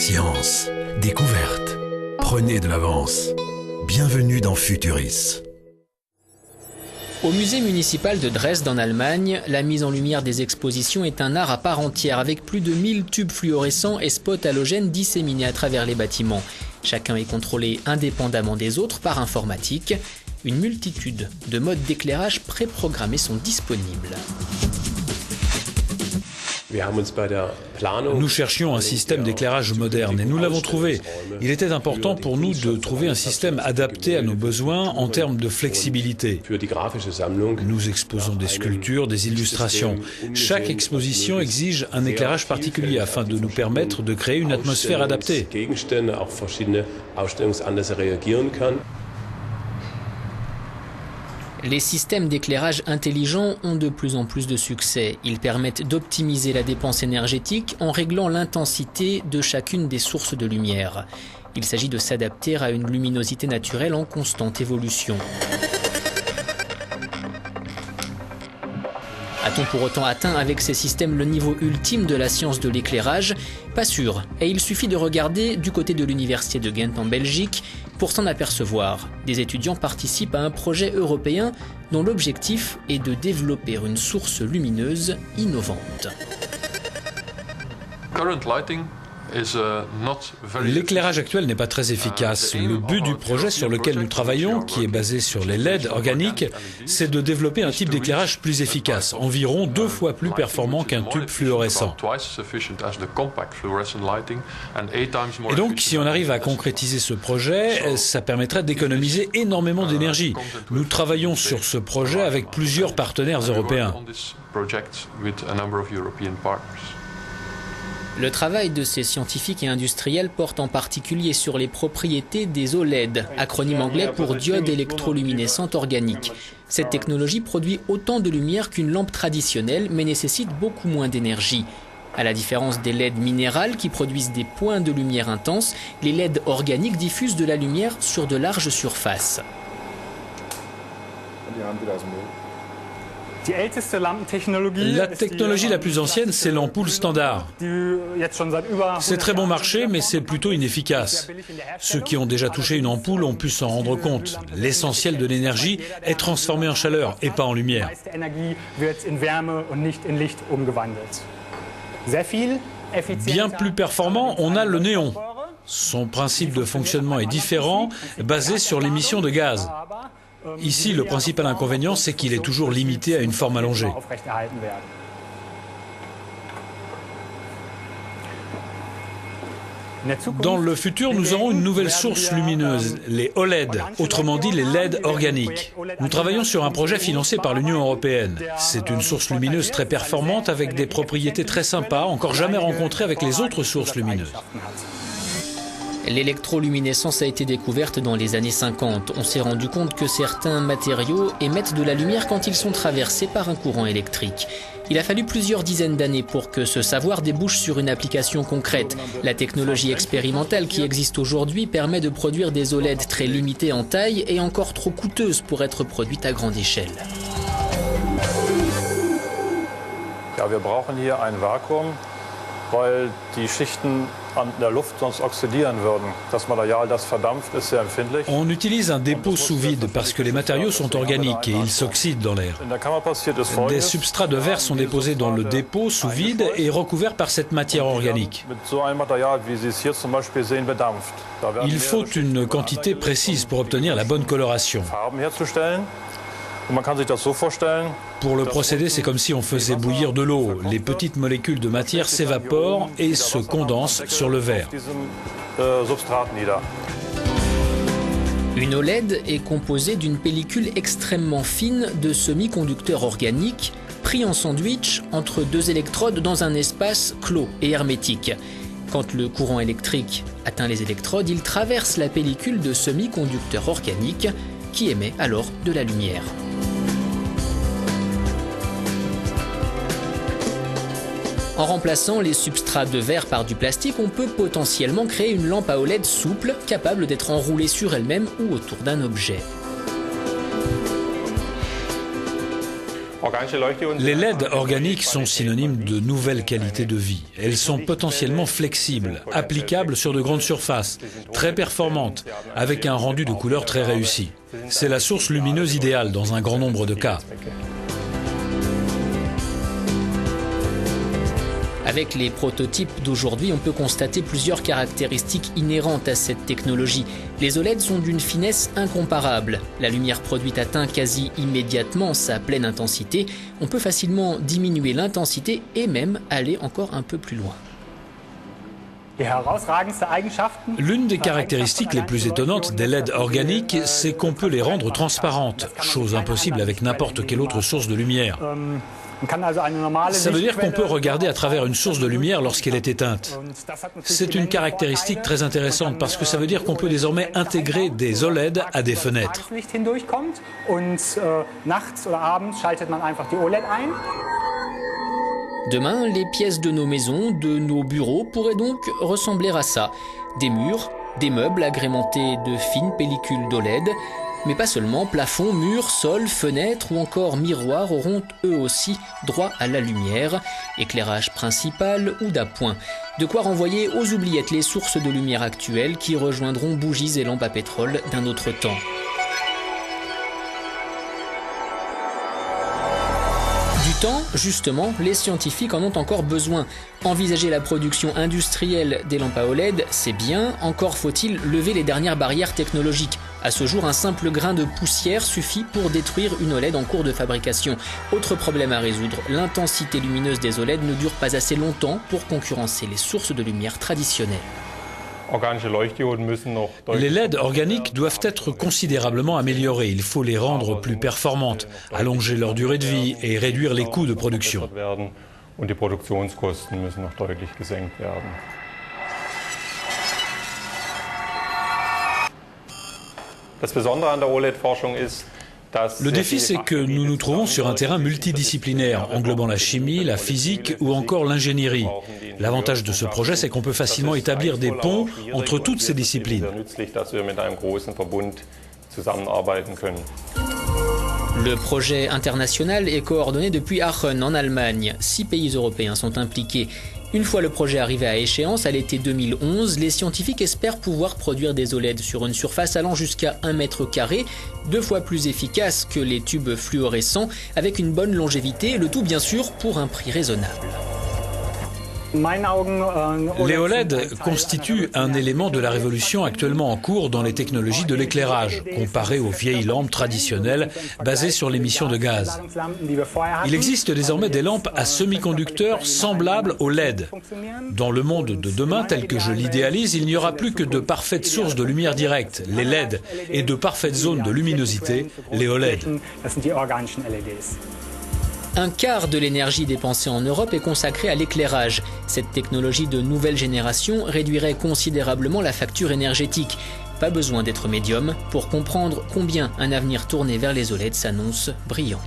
Science, découverte, prenez de l'avance. Bienvenue dans Futuris. Au musée municipal de Dresde en Allemagne, la mise en lumière des expositions est un art à part entière avec plus de 1000 tubes fluorescents et spots halogènes disséminés à travers les bâtiments. Chacun est contrôlé indépendamment des autres par informatique. Une multitude de modes d'éclairage préprogrammés sont disponibles. Nous cherchions un système d'éclairage moderne et nous l'avons trouvé. Il était important pour nous de trouver un système adapté à nos besoins en termes de flexibilité. Nous exposons des sculptures, des illustrations. Chaque exposition exige un éclairage particulier afin de nous permettre de créer une atmosphère adaptée. Les systèmes d'éclairage intelligents ont de plus en plus de succès. Ils permettent d'optimiser la dépense énergétique en réglant l'intensité de chacune des sources de lumière. Il s'agit de s'adapter à une luminosité naturelle en constante évolution. A-t-on pour autant atteint avec ces systèmes le niveau ultime de la science de l'éclairage? Pas sûr, et il suffit de regarder du côté de l'université de Ghent en Belgique pour s'en apercevoir. Des étudiants participent à un projet européen dont l'objectif est de développer une source lumineuse innovante. L'éclairage actuel n'est pas très efficace. Le but du projet sur lequel nous travaillons, qui est basé sur les LED organiques, c'est de développer un type d'éclairage plus efficace, environ 2 fois plus performant qu'un tube fluorescent. Et donc, si on arrive à concrétiser ce projet, ça permettrait d'économiser énormément d'énergie. Nous travaillons sur ce projet avec plusieurs partenaires européens. Le travail de ces scientifiques et industriels porte en particulier sur les propriétés des OLED, acronyme anglais pour diode électroluminescente organique. Cette technologie produit autant de lumière qu'une lampe traditionnelle, mais nécessite beaucoup moins d'énergie. À la différence des LED minérales qui produisent des points de lumière intenses, les LED organiques diffusent de la lumière sur de larges surfaces. La technologie la plus ancienne, c'est l'ampoule standard. C'est très bon marché, mais c'est plutôt inefficace. Ceux qui ont déjà touché une ampoule ont pu s'en rendre compte. L'essentiel de l'énergie est transformé en chaleur et pas en lumière. Bien plus performant, on a le néon. Son principe de fonctionnement est différent, basé sur l'émission de gaz. Ici, le principal inconvénient, c'est qu'il est toujours limité à une forme allongée. Dans le futur, nous aurons une nouvelle source lumineuse, les OLED, autrement dit les LED organiques. Nous travaillons sur un projet financé par l'Union européenne. C'est une source lumineuse très performante avec des propriétés très sympas, encore jamais rencontrées avec les autres sources lumineuses. L'électroluminescence a été découverte dans les années 50. On s'est rendu compte que certains matériaux émettent de la lumière quand ils sont traversés par un courant électrique. Il a fallu plusieurs dizaines d'années pour que ce savoir débouche sur une application concrète. La technologie expérimentale qui existe aujourd'hui permet de produire des OLED très limitées en taille et encore trop coûteuses pour être produites à grande échelle. Ja, wir brauchen hier ein Vakuum, weil die Schichten an der Luft sonst oxidieren würden. Das Material, das verdampft, ist sehr empfindlich. On utilise un dépôt sous vide parce que les matériaux sont organiques et ils s'oxydent dans l'air. Des substrats de verre sont déposés dans le dépôt sous vide et recouverts par cette matière organique. Il faut une quantité précise pour obtenir la bonne coloration. Pour le procédé, c'est comme si on faisait bouillir de l'eau. Les petites molécules de matière s'évaporent et se condensent sur le verre. Une OLED est composée d'une pellicule extrêmement fine de semi-conducteurs organiques pris en sandwich entre 2 électrodes dans un espace clos et hermétique. Quand le courant électrique atteint les électrodes, il traverse la pellicule de semi-conducteurs organiques qui émet alors de la lumière. En remplaçant les substrats de verre par du plastique, on peut potentiellement créer une lampe à OLED souple, capable d'être enroulée sur elle-même ou autour d'un objet. Les LED organiques sont synonymes de nouvelles qualités de vie. Elles sont potentiellement flexibles, applicables sur de grandes surfaces, très performantes, avec un rendu de couleur très réussi. C'est la source lumineuse idéale dans un grand nombre de cas. Avec les prototypes d'aujourd'hui, on peut constater plusieurs caractéristiques inhérentes à cette technologie. Les OLED sont d'une finesse incomparable. La lumière produite atteint quasi immédiatement sa pleine intensité. On peut facilement diminuer l'intensité et même aller encore un peu plus loin. L'une des caractéristiques les plus étonnantes des LED organiques, c'est qu'on peut les rendre transparentes, chose impossible avec n'importe quelle autre source de lumière. Ça veut dire qu'on peut regarder à travers une source de lumière lorsqu'elle est éteinte. C'est une caractéristique très intéressante parce que ça veut dire qu'on peut désormais intégrer des OLED à des fenêtres. Demain, les pièces de nos maisons, de nos bureaux pourraient donc ressembler à ça. Des murs, des meubles agrémentés de fines pellicules d'OLED. Mais pas seulement, plafonds, murs, sols, fenêtres ou encore miroirs auront eux aussi droit à la lumière, éclairage principal ou d'appoint. De quoi renvoyer aux oubliettes les sources de lumière actuelles qui rejoindront bougies et lampes à pétrole d'un autre temps. Du temps, justement, les scientifiques en ont encore besoin. Envisager la production industrielle des lampes à OLED, c'est bien, encore faut-il lever les dernières barrières technologiques. À ce jour, un simple grain de poussière suffit pour détruire une OLED en cours de fabrication. Autre problème à résoudre, l'intensité lumineuse des OLED ne dure pas assez longtemps pour concurrencer les sources de lumière traditionnelles. Les LED organiques doivent être considérablement améliorées. Il faut les rendre plus performantes, allonger leur durée de vie et réduire les coûts de production. Le défi, c'est que nous nous trouvons sur un terrain multidisciplinaire, englobant la chimie, la physique ou encore l'ingénierie. L'avantage de ce projet, c'est qu'on peut facilement établir des ponts entre toutes ces disciplines. Le projet international est coordonné depuis Aachen, en Allemagne. 6 pays européens sont impliqués. Une fois le projet arrivé à échéance, à l'été 2011, les scientifiques espèrent pouvoir produire des OLED sur une surface allant jusqu'à 1 mètre carré, 2 fois plus efficace que les tubes fluorescents, avec une bonne longévité, le tout bien sûr pour un prix raisonnable. Les OLED constituent un élément de la révolution actuellement en cours dans les technologies de l'éclairage, comparé aux vieilles lampes traditionnelles basées sur l'émission de gaz. Il existe désormais des lampes à semi-conducteurs semblables aux LED. Dans le monde de demain, tel que je l'idéalise, il n'y aura plus que de parfaites sources de lumière directe, les LED, et de parfaites zones de luminosité, les OLED. Un quart de l'énergie dépensée en Europe est consacrée à l'éclairage. Cette technologie de nouvelle génération réduirait considérablement la facture énergétique. Pas besoin d'être médium pour comprendre combien un avenir tourné vers les OLED s'annonce brillant.